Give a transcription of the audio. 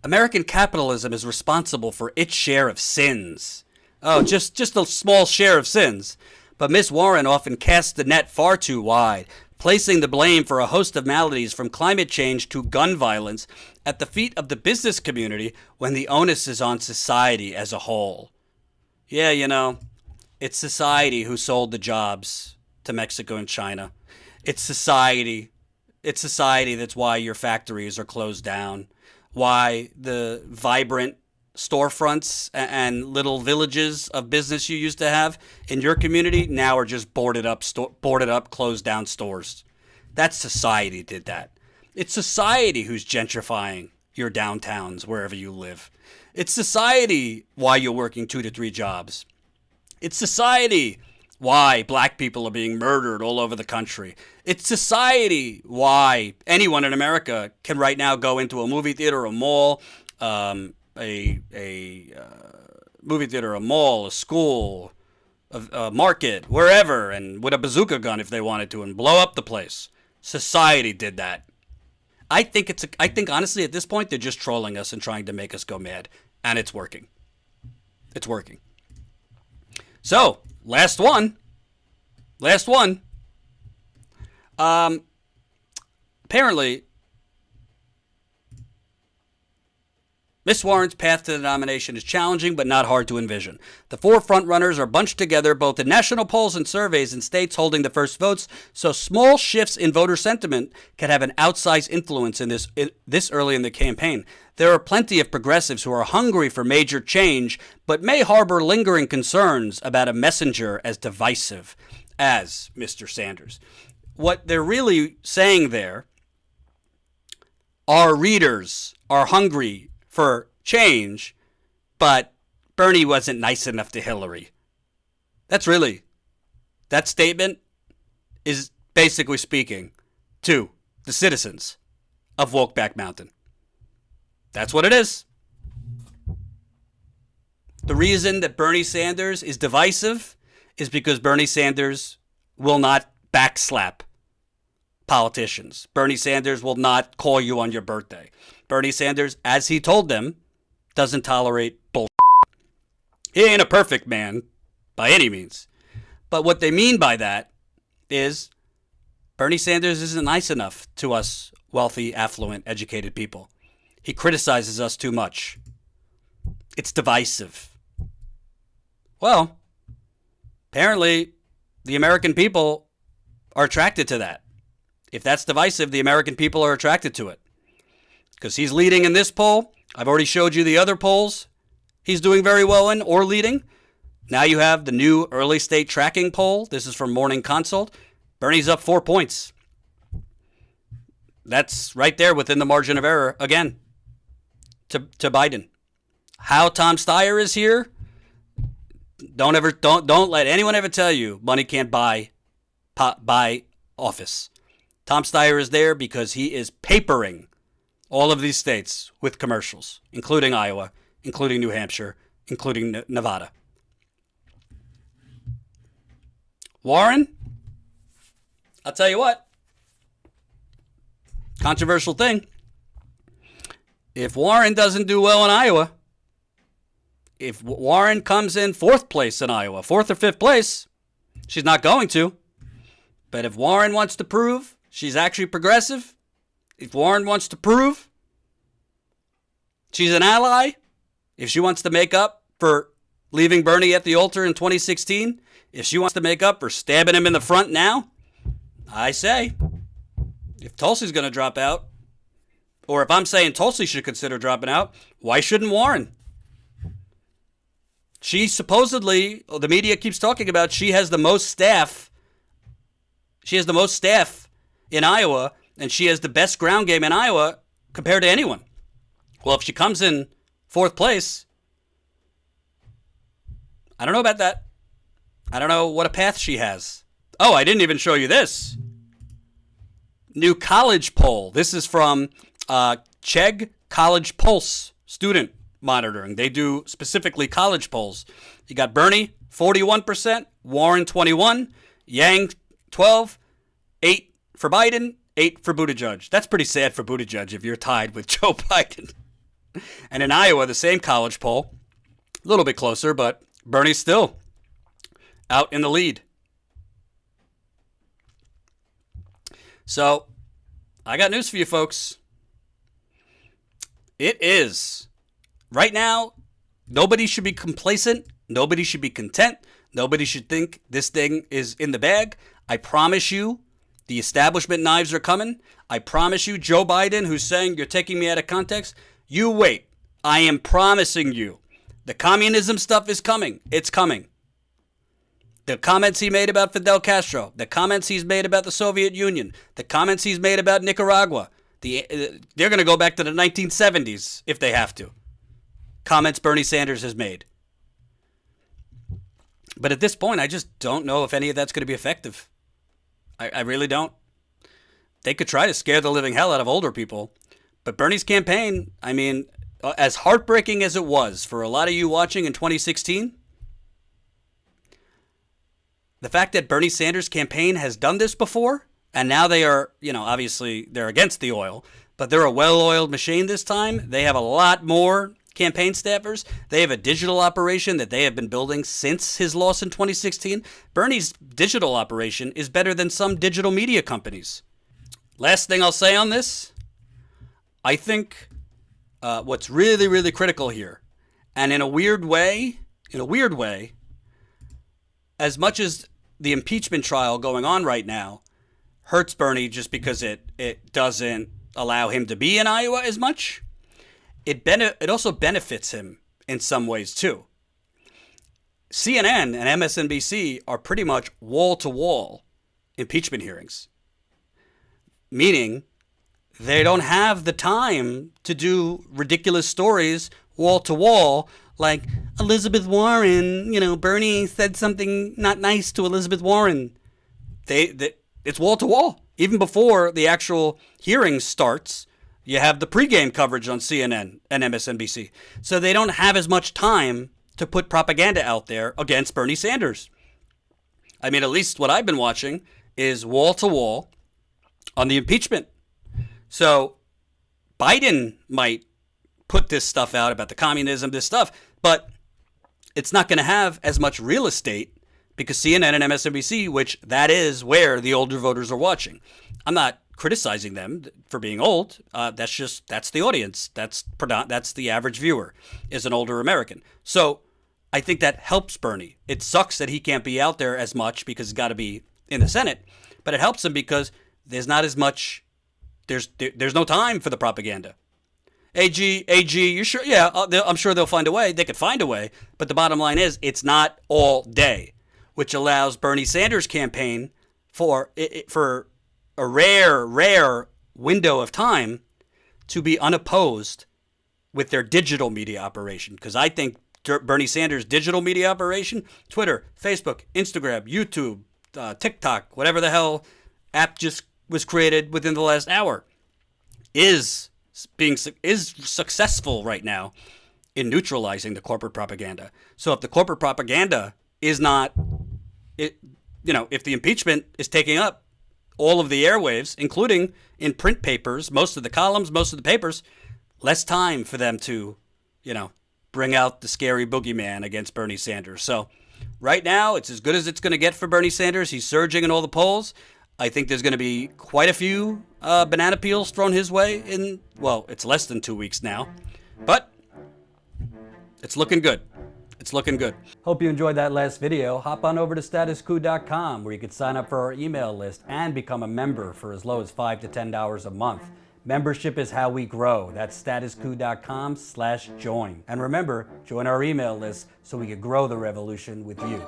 American capitalism is responsible for its share of sins. Oh, just a small share of sins. But Miss Warren often casts the net far too wide, placing the blame for a host of maladies from climate change to gun violence at the feet of the business community when the onus is on society as a whole. Yeah, it's society who sold the jobs to Mexico and China. It's society. It's society that's why your factories are closed down, why the vibrant storefronts and little villages of business you used to have in your community now are just boarded up, closed down stores. That's society did that. It's society who's gentrifying your downtowns wherever you live. It's society why you're working 2 to 3 jobs. It's society why black people are being murdered all over the country. It's society why anyone in America can right now go into a movie theater, a mall, a movie theater, a mall, a school, a market, wherever, and with a bazooka gun if they wanted to, and blow up the place. Society did that. I think honestly at this point they're just trolling us and trying to make us go mad, and it's working. It's working. So, last one. Apparently, Miss Warren's path to the nomination is challenging but not hard to envision. The 4 frontrunners are bunched together both in national polls and surveys in states holding the first votes, so small shifts in voter sentiment can have an outsized influence in this early in the campaign. There are plenty of progressives who are hungry for major change but may harbor lingering concerns about a messenger as divisive as Mr. Sanders. What they're really saying there, our readers are hungry for change, but Bernie wasn't nice enough to Hillary. That statement is basically speaking to the citizens of Wokeback Mountain. That's what it is. The reason that Bernie Sanders is divisive is because Bernie Sanders will not backslap politicians. Bernie Sanders will not call you on your birthday. Bernie Sanders, as he told them, doesn't tolerate bullshit. He ain't a perfect man by any means. But what they mean by that is Bernie Sanders isn't nice enough to us wealthy, affluent, educated people. He criticizes us too much. It's divisive. Well, apparently the American people are attracted to that. If that's divisive, the American people are attracted to it. Because he's leading in this poll. I've already showed you the other polls he's doing very well in or leading. Now you have the new early state tracking poll. This is from Morning Consult. Bernie's up 4 points. That's right there within the margin of error again to Biden. How Tom Steyer is here, don't let anyone ever tell you money can't buy office. Tom Steyer is there because he is papering all of these states with commercials, including Iowa, including New Hampshire, including Nevada. Warren, I'll tell you what, controversial thing. If Warren doesn't do well in Iowa, if Warren comes in 4th place in Iowa, 4th or 5th place, she's not going to. But if Warren wants to prove she's actually progressive, if Warren wants to prove she's an ally, if she wants to make up for leaving Bernie at the altar in 2016, if she wants to make up for stabbing him in the front now, I say, if Tulsi's going to drop out, or if I'm saying Tulsi should consider dropping out, why shouldn't Warren? She supposedly, the media keeps talking about, she has the most staff. She has the most staff in Iowa, and she has the best ground game in Iowa compared to anyone. Well, if she comes in 4th place, I don't know about that. I don't know what a path she has. Oh, I didn't even show you this. New college poll. This is from Chegg College Pulse student monitoring. They do specifically college polls. You got Bernie, 41%, Warren, 21%, Yang, 12%, 8% for Biden, 8% for Buttigieg. That's pretty sad for Buttigieg if you're tied with Joe Biden. And in Iowa, the same college poll, a little bit closer, but Bernie's still out in the lead. So, I got news for you folks. It is. Right now, nobody should be complacent. Nobody should be content. Nobody should think this thing is in the bag. I promise you, the establishment knives are coming. I promise you, Joe Biden, who's saying you're taking me out of context, you wait. I am promising you. The communism stuff is coming. It's coming. The comments he made about Fidel Castro, the comments he's made about the Soviet Union, the comments he's made about Nicaragua, they're going to go back to the 1970s if they have to. Comments Bernie Sanders has made. But at this point, I just don't know if any of that's going to be effective. I really don't. They could try to scare the living hell out of older people. But Bernie's campaign, I mean, as heartbreaking as it was for a lot of you watching in 2016, the fact that Bernie Sanders' campaign has done this before, and now they are, obviously they're against the oil, but they're a well-oiled machine this time. They have a lot more campaign staffers. They have a digital operation that they have been building since his loss in 2016. Bernie's digital operation is better than some digital media companies. Last thing I'll say on this, I think what's really, really critical here, and in a weird way, as much as the impeachment trial going on right now hurts Bernie just because it doesn't allow him to be in Iowa as much, it also benefits him in some ways too. CNN and MSNBC are pretty much wall-to-wall impeachment hearings, meaning they don't have the time to do ridiculous stories wall-to-wall like Elizabeth Warren, Bernie said something not nice to Elizabeth Warren. It's wall-to-wall. Even before the actual hearing starts, you have the pregame coverage on CNN and MSNBC. So they don't have as much time to put propaganda out there against Bernie Sanders. I mean, at least what I've been watching is wall-to-wall on the impeachment. So Biden might put this stuff out about the communism, this stuff, but it's not going to have as much real estate because CNN and MSNBC, which that is where the older voters are watching. I'm not criticizing them for being old. That's the audience. That's the average viewer is an older American. So I think that helps Bernie. It sucks that he can't be out there as much because he's got to be in the Senate, but it helps him because there's not as much. There's no time for the propaganda. AG, you sure? Yeah, I'm sure they'll find a way. They could find a way. But the bottom line is it's not all day, which allows Bernie Sanders' campaign for a rare window of time to be unopposed with their digital media operation. Because I think Bernie Sanders' digital media operation, Twitter, Facebook, Instagram, YouTube, TikTok, whatever the hell app just was created within the last hour, is successful right now in neutralizing the corporate propaganda. So if the corporate propaganda is not, if the impeachment is taking up all of the airwaves, including in print papers, most of the columns, most of the papers, less time for them to, bring out the scary boogeyman against Bernie Sanders. So right now, it's as good as it's going to get for Bernie Sanders. He's surging in all the polls. I think there's going to be quite a few banana peels thrown his way it's less than 2 weeks now, but it's looking good. It's looking good. Hope you enjoyed that last video. Hop on over to statuscoup.com where you can sign up for our email list and become a member for as low as $5 to $10 a month. Membership is how we grow. That's statuscoup.com/join. And remember, join our email list so we can grow the revolution with you.